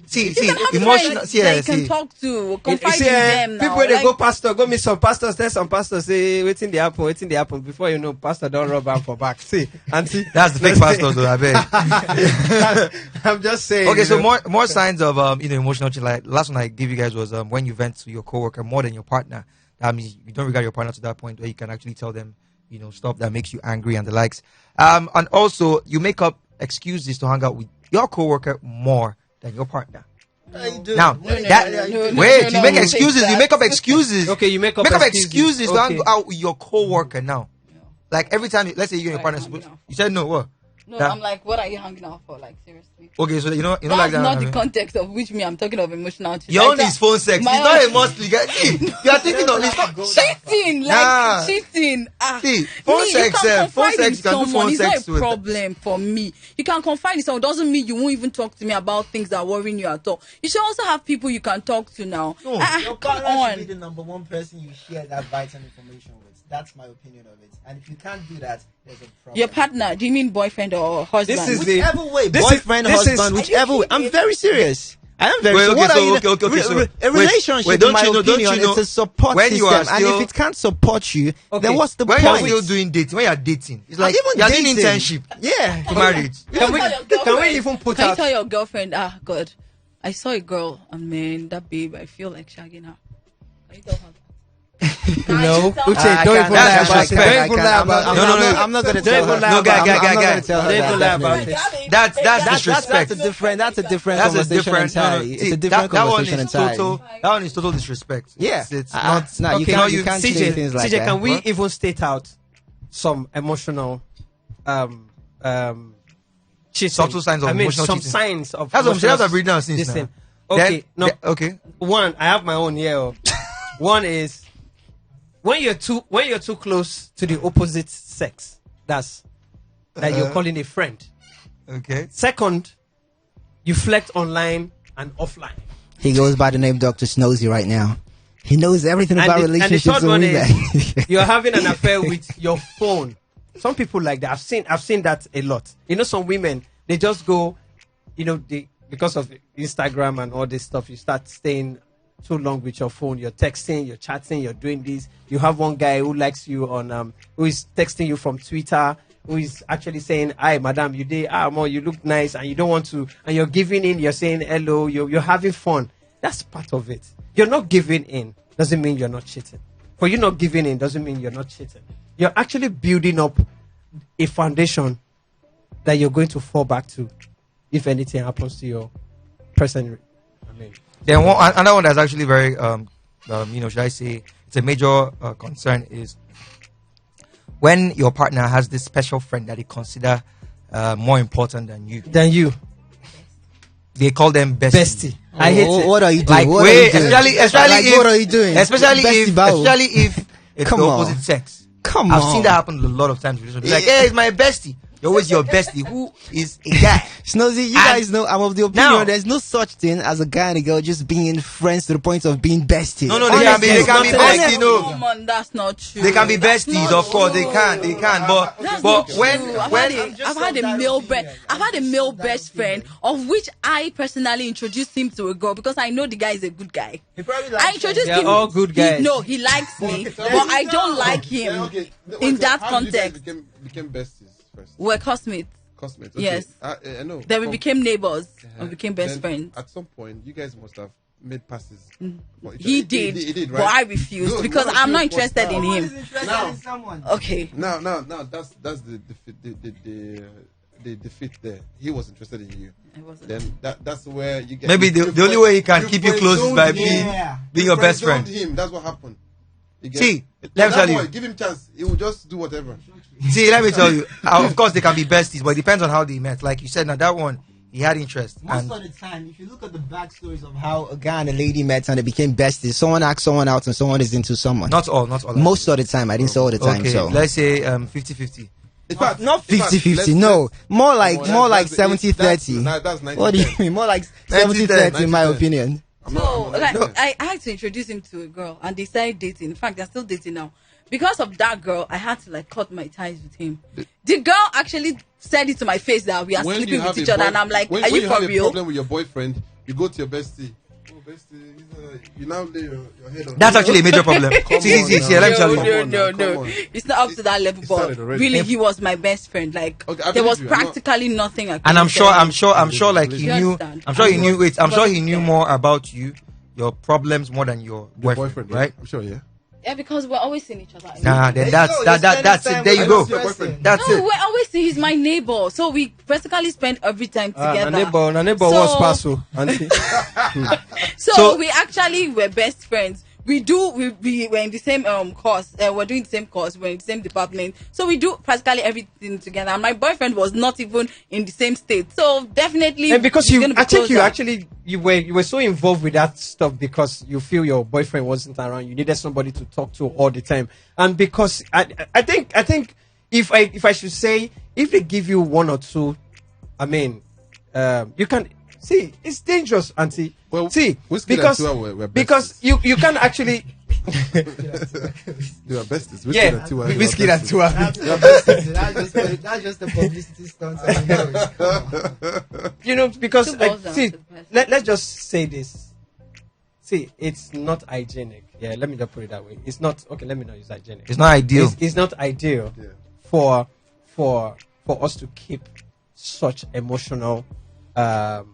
See, you can have emotional. friends See, that you can see. talk to, You confide see, in them. people Now. when they Like, go pastor, go meet some pastors, tell some pastors, say, waiting the happen. Before you know, pastor don't rub am for back. See, auntie. That's the fake pastor, though. I bet. I'm just saying. Okay, you so know. more signs of emotional cheating. Like last one I gave you guys was when you vent to your coworker more than your partner. That means you don't regard your partner to that point where you can actually tell them, stuff that makes you angry and the likes. And also you make up excuses to hang out with your coworker more than your partner. Now no, wait, you make no, excuses. take You that. make up excuses. Okay, you make up excuses to hang Okay. out with your coworker now. Like every time, let's say you and your partner, hanging out. you said no. What? No, That- I'm like, what are you hanging out for? Like, seriously. Okay, so you know That's like that. not I the mean. context of which me I'm talking of emotional cheating. Your own Like is phone sex. It's my not own- a must. You are thinking of it's not. cheating, like Nah. cheating. See, phone Me, sex, you can phone confide sex, in you can do someone. phone It's sex not a with- problem for me. You can confide in someone. Doesn't mean you won't even talk to me about things that are worrying you at all. You should also have people you can talk to now. Your Come partner should be on. the number one person you share that vital information with. That's my opinion of it. And if you can't do that, there's a problem. Your partner, do you mean boyfriend or husband? This is Whichever way, This is- boyfriend, this is- husband, whichever way. I'm very serious. I am very Wait, sure. okay, What so, are you? okay, so a relationship, wait, don't in my you know- don't opinion, you know- it's a support when system. you are And still- if it can't support you, Okay. then what's the when point? you're still doing dating, when you're dating, it's like Even you're doing dating. internship Yeah. to marriage. Can we even put Can you out? tell your girlfriend, God, I saw a girl and man, that babe, I feel like shagging her. Can you tell her? No, Uche, I don't can't. even lie That's about it. disrespect. Don't even lie about it. I'm not gonna Don't tell even her. lie No, about it. guy. I'm not gonna tell her Don't that, even lie about definitely. it. That's That's disrespect. a different That's a conversation different. entirely. It's a different that one conversation is entirely. total. That one is total disrespect. Yeah. It's No, not. you Okay, can't, you you can't CJ, say things like CJ, that. can we What? even state out some emotional cheating? Subtle signs of emotional some cheating. signs of That's what I'm saying. That's what I've emotional written down since this now. thing. Okay, no. Okay. One, I have my own here. One is when you're too close to the opposite sex. That you're calling a friend. Okay. Second, you flirt online and offline. He goes by the name Dr. Snowy right now. He knows everything about And the relationships third one and women. is you're having an affair with your phone. Some people like that. I've seen that a lot. You know, some women, they just go, because of Instagram and all this stuff, you start staying too long with your phone. You're texting, you're chatting, you're doing this. You have one guy who likes you on, who is texting you from Twitter, who is actually saying, "Hi, madam, you did, more, you look nice," and you don't want to, and you're giving in, you're saying hello, you're having fun. That's part of it. You're not giving in, doesn't mean you're not cheating. For you not giving in doesn't mean you're not cheating. You're actually building up a foundation that you're going to fall back to if anything happens to your person. Then another one that's actually very, should I say, it's a major concern is when your partner has this special friend that they consider more important than you. They call them bestie. I hate it. What are you doing? Like, What wait, are you doing? especially Like, if, what are you doing? Especially Bestie if, Bao. especially if it's Come the on. opposite sex. Come I've on. seen that happen a lot of times. It's like, hey, it's my bestie. You're always your bestie, who is a guy. Snowy, you guys know I'm of the opinion Now- there's no such thing as a guy and a girl just being friends to the point of being besties. No, they can be besties, you know. Come on, that's not true. They can be That's besties, not of course, true. they can. But That's not when true. I've when had a male best friend of which I personally introduced him to a girl because I know the guy is a good guy. I introduced They're him. all good guys. He likes me, but I don't like him in that How did you guys context. became besties first? We're classmates. Classmates. Okay. Yes. I know. Then we From- became neighbors and became Then best friends. At some point, you guys must have made passes. for each He other. did, He did, but right? I refused Good. because No, I'm not good. interested in him. Now- Okay. Now, that's the defeat there. He was interested in you. I wasn't. Then that's where you get. maybe the only way he can keep you close is by being your best friend. Him. That's what happened. You get- See, But let me that tell boy, you. give him chance. He will just do whatever. See, let me tell you. Of course, they can be besties, but it depends on how they met. Like you said, now that one, he had interest. Most And of the time, if you look at the backstories of how a guy and a lady met and they became besties, someone asked someone out and someone is into someone. not all. Most of the time, I didn't say all the time. Okay, So let's say 50-50. In fact, not in fact, 50-50, let's- no. let's- More like Come on, that's- 70-30. That's 90. What do you mean? More like 70-30 in my 90-10. opinion. So, I had to introduce him to a girl, and they started dating. In fact, they're still dating now. Because of that girl, I had to cut my ties with him. The girl actually said it to my face that we are When sleeping you have with each a other, boy- and I'm like, when "Are you you for have a real?" problem with your boyfriend, you go to your bestie. Oh, bestie, you now lay your head on. That's actually a major problem. Come See, on see, now. let me tell you. No. It's not up to that level, It but started already. really, he was my best friend. Like, Okay, I there was believe you. I'm not- practically nothing I could And I'm tell him. sure, like he You knew. understand? I'm sure he knew. Wait, I'm sure he knew more about you, your problems more than your Your boyfriend, yeah. right? I'm sure, yeah. Yeah, because we're always seeing each other. Nah, then that's it. There you go. That's No, it. we're always seeing. He's my neighbor, so we basically spend every time together. Na neighbor So- was paso. Auntie. So we actually were best friends. We were in the same course. We're doing the same course. We're in the same department. So we do practically everything together. And my boyfriend was not even in the same state. So definitely, And because he's gonna be I think you closer. actually you were so involved with that stuff because you feel your boyfriend wasn't around. You needed somebody to talk to all the time, and because I think if I should say, if they give you one or two, I mean, you can see it's dangerous, auntie. Well, see Whiskey and because Tua were because besties. you can actually You are besties. Whiskey and two. That's just the publicity stunt. You know, because Two balls see, down to the person. let's just say this. See, it's not hygienic. Yeah, let me just put it that way. It's not okay. Let me not use hygienic. It's not ideal. It's not ideal Yeah. for us to keep such emotional, would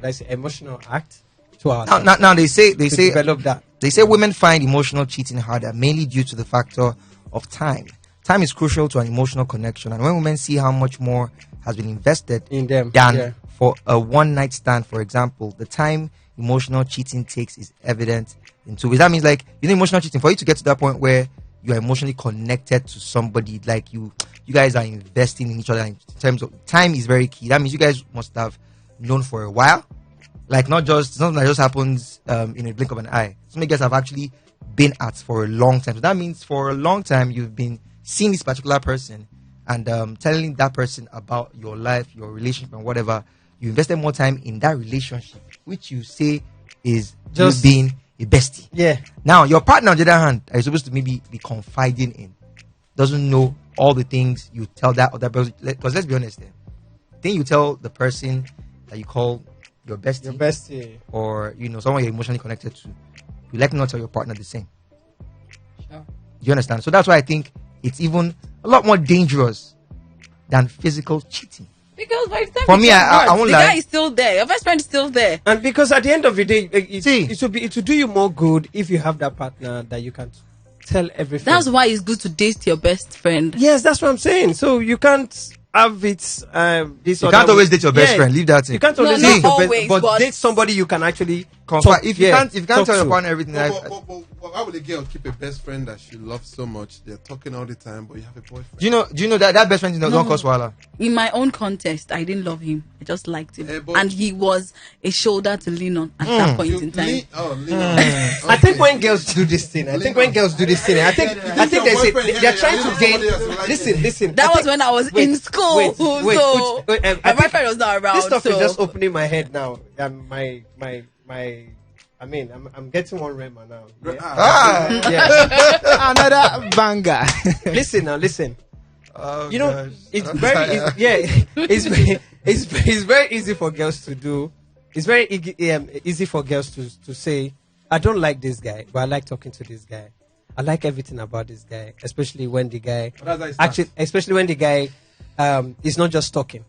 I say emotional act to ourselves. Now they say to develop that. They say women find emotional cheating harder, mainly due to the factor of time. Time is crucial to an emotional connection, and when women see how much more has been invested In them, than yeah. for a one-night stand, for example, the time emotional cheating takes is evident in 2 ways. That means, like, emotional cheating, for you to get to that point where you are emotionally connected to somebody, like you guys are investing in each other in terms of time is very key. That means you guys must have known for a while. Like, not just something that just happens in a blink of an eye. Some of you guys have actually been at for a long time. So that means for a long time you've been seeing this particular person and telling that person about your life, your relationship, and whatever. You invested more time in that relationship, which you say is just being a bestie. Yeah. Now, your partner, on the other hand, are you supposed to maybe be confiding in, doesn't know all the things you tell that other person. Because let's be honest, then you tell the person that you call your bestie, or someone you're emotionally connected to, you likely not tell your partner the same. Sure. You understand? So that's why I think it's even a lot more dangerous than physical cheating. Because by the time For it me, gets I worse, won't the lie. guy is still there. Your best friend is still there. And because at the end of the day, See. it will do you more good if you have that partner that you can tell everything. That's why it's good to date your best friend. Yes, that's what I'm saying. So you can't have it. This You can't always date your best friend. Leave that in. You can't No, always not date your always, best, but- date somebody you can actually Confide. If you can't talk tell your to. partner everything, But why would a girl keep a best friend that she loves so much? They're talking all the time, but you have a boyfriend. do you know that best friend don't cause wahala? In my own context, I didn't love him. I just liked him. but- And he was a shoulder to lean on at that point in time. Lean I think when girls do this thing, I think there's a, they're trying to gain. Listen. That was when I was in school. So my boyfriend was not around. This stuff so is just opening my head now. I'm getting one Rema now. Yeah. Yeah. Another banger. Listen. Oh, You know, gosh. it's very it's very easy for girls to do. It's very easy for girls to say, I don't like this guy, but I like talking to this guy. I like everything about this guy, especially when the guy is not just talking.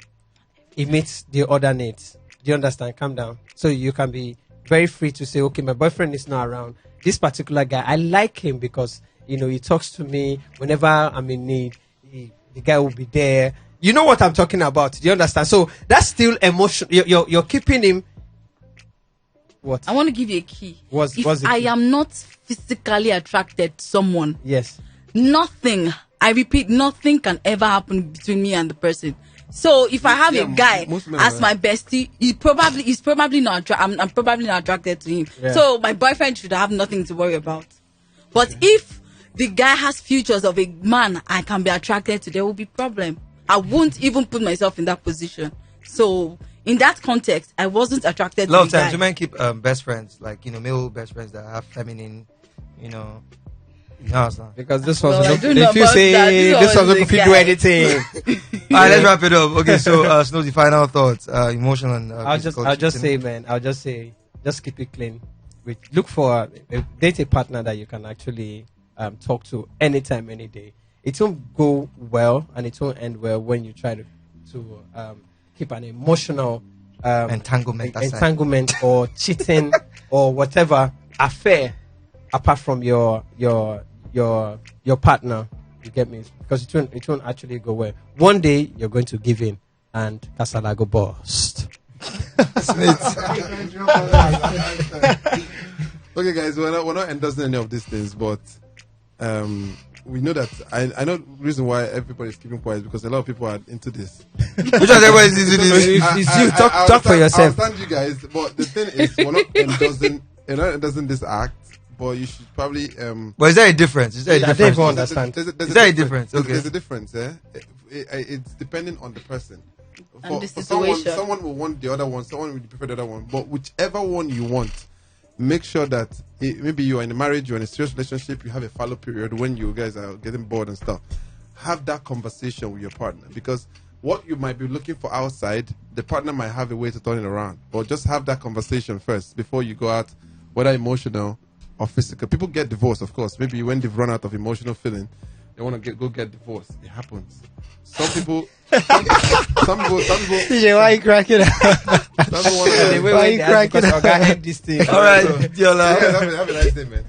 He meets the other needs. Do you understand? Calm down. So you can be very free to say, okay, my boyfriend is not around. This particular guy, I like him because he talks to me whenever I'm in need. The guy will be there. You know what I'm talking about? Do you understand? So that's still emotion. You're keeping him. What? I want to give you a key. What's if the I key? am not physically attracted to someone, Yes. nothing, I repeat, nothing can ever happen between me and the person. So if I have Yeah, a guy most men as are- my bestie, he's probably not I'm probably not attracted to him. Yeah. So my boyfriend should have nothing to worry about. But if the guy has features of a man I can be attracted to, there will be problem. I won't even put myself in that position. So in that context, I wasn't attracted A lot to of the times guy. women keep best friends, like male best friends that have feminine, understand? Because this Well, was I don't know if you about say that. This this was was a not guy. do anything. All right, let's wrap it up. Okay, so Snow, the final thoughts, emotional and I'll just say, man. Just keep it clean. Look for date a partner that you can actually talk to anytime, any day. It won't go well and it won't end well when you try to keep an emotional entanglement or cheating or whatever affair apart from your partner. You get me? Because it won't actually go well. One day you're going to give in and Kasala go bust. Okay, guys, we're not endorsing any of these things, but we know that I know the reason why everybody's keeping quiet because a lot of people are into this. Which one everybody's into this? It's you. Talk for yourself. I understand you guys, but the thing is, we're not endorsing this act, but you should probably. But is there a difference? Is there a I don't difference? even understand. Is there a difference? Okay. There's a difference, eh? It's depending on the person. And the For someone, situation. someone will want the other one, someone will prefer the other one, but whichever one you want, make sure that maybe you are in a marriage, you're in a serious relationship, you have a fallow period when you guys are getting bored and stuff. Have that conversation with your partner, because what you might be looking for outside, the partner might have a way to turn it around. But just have that conversation first before you go out, whether emotional or physical. People get divorced, of course. Maybe when they've run out of emotional feeling, they want to go get divorced. It happens. Some people. Some people. DJ, why are you cracking up? Some people want to. Why are you cracking up? This thing. All right, Diola. Have a nice day, man.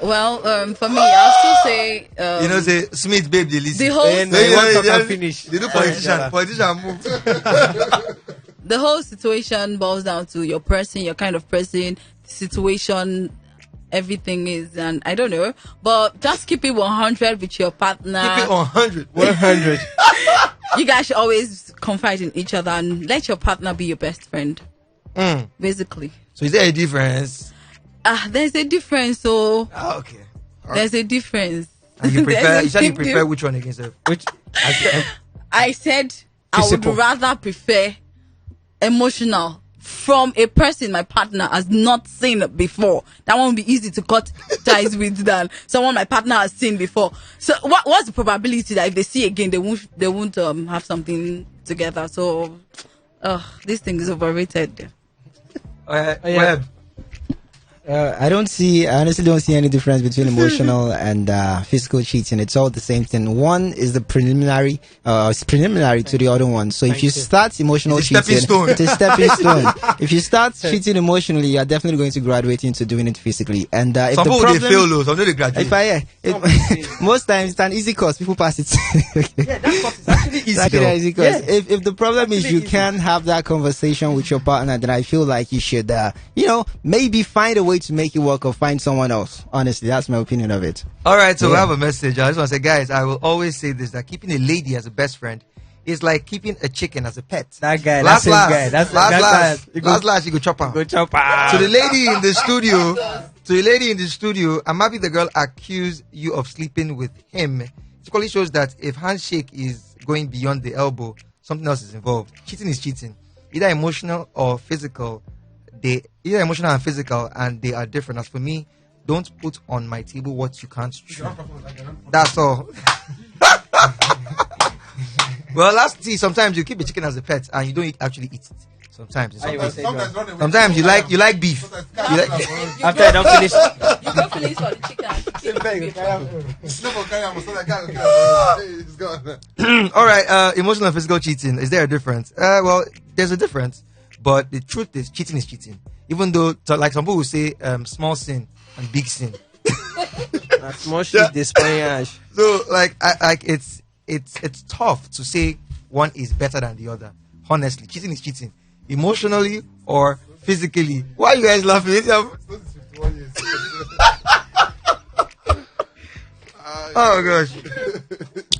Well, for me, I'll still say say Smith, babe, they listen. the whole They want to finish. They do politician move. the whole situation boils down to your person, your kind of person, situation, everything is, and I don't know, but just keep it 100 with your partner. Keep it 100. 100. You guys should always confide in each other and let your partner be your best friend. Basically. So is there a difference? There's a difference. So Okay. there's a difference. And you prefer? There's a You said you big prefer which one against it? Which I said I would Physical. rather prefer emotional from a person my partner has not seen before. That won't be easy to cut ties with than someone my partner has seen before. So what's the probability that if they see again they won't have something together? So this thing is overrated. Web. I honestly don't see any difference between emotional and physical cheating. It's all the same thing. One is the preliminary, it's preliminary to the other one. So if you start emotional It's a cheating, stepping stone. it's a stepping stone. If you start cheating emotionally, you're definitely going to graduate into doing it physically. And if Some the people problem, they fail though. Some they graduate. most times it's an easy course. People pass it. yeah, that course is actually easy. It's actually though. an easy course. Yeah. If the problem is you Easy. can't have that conversation with your partner, then I feel like you should, maybe find a way to make it work or find someone else. Honestly, that's my opinion of it. All right, so we Yeah. have a message. I just want to say, guys, I will always say this: that keeping a lady as a best friend is like keeping a chicken as a pet. That guy, Last, that last, same guy. That's last, you last, you go chop her. go chop. To the lady in the studio, I'm happy the girl accused you of sleeping with him. It equally shows that if handshake is going beyond the elbow, something else is involved. Cheating is cheating, either emotional or physical. Either emotional and physical, and they are different. As for me, don't put on my table what you can't chew. That's all. Well, sometimes you keep a chicken as a pet and you don't actually eat it. Sometimes you like beef. You like, After I don't finish. You go finish for the chicken. all right, emotional and physical cheating. Is there a difference? Well, there's a difference, but the truth is, cheating is cheating. Even though, like some people will say, small sin and big sin. Small shit, this Spanish. So, it's tough to say one is better than the other. Honestly, cheating is cheating, emotionally or physically. Why are you guys laughing? Oh gosh.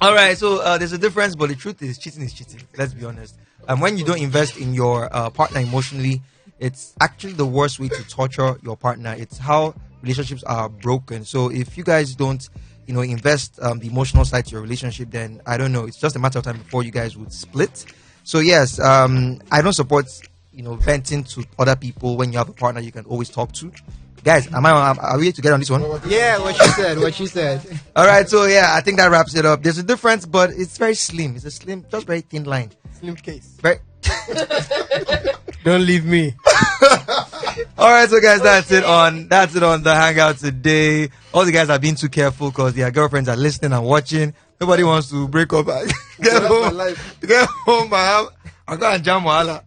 All right, so there's a difference, but the truth is, cheating is cheating. Let's be honest. And when you don't invest in your partner emotionally, it's actually the worst way to torture your partner. It's how relationships are broken. So if you guys don't, invest the emotional side to your relationship, then I don't know. It's just a matter of time before you guys would split. So yes, I don't support venting to other people when you have a partner you can always talk to. Guys, are we to get on this one? Yeah, what she said. All right, so yeah, I think that wraps it up. There's a difference, but it's very slim. It's a slim, just very thin line. Slim case. Very. Don't leave me. All right, so guys, that's it on the Hangout today. All the guys are being too careful because their girlfriends are listening and watching. Nobody wants to break up. Get home. I'm going to jam wahala.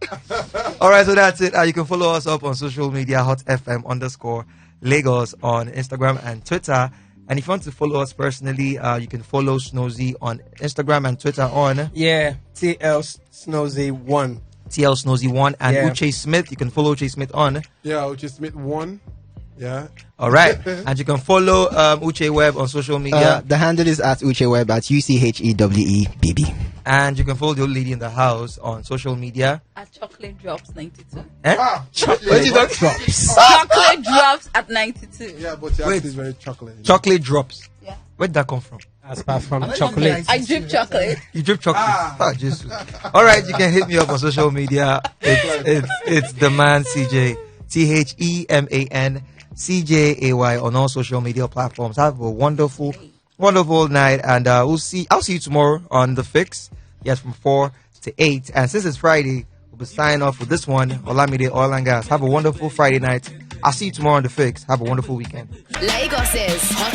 All right, so that's it. You can follow us up on social media, hotfm_Lagos on Instagram and Twitter. And if you want to follow us personally, you can follow Snozy on Instagram and Twitter on TL Snozy1. TL Snozy1 and Uche Smith. You can follow Uche Smith on Uche Smith 1. Yeah. All right. And you can follow Uche Web on social media. The handle is at Uche Web at UCHEWEBB. And you can follow the old lady in the house on social media. At Chocolate Drops 92. Chocolate Drops. Chocolate Drops at 92. Yeah, but your accent is very chocolate. Chocolate Drops. Yeah. Where did that come from? apart from chocolate. I drip chocolate. You drip chocolate. Jesus. All right, you can hit me up on social media. It's the man CJ, TheMan CJAY on all social media platforms. Have a wonderful night, and I'll see you tomorrow on The Fix. Yes, from 4 to 8. And since it's Friday, we'll be signing off with this one, Olamide Oil and Gas. Have a wonderful Friday night. I'll see you tomorrow on The Fix. Have a wonderful weekend. Lagos is Hot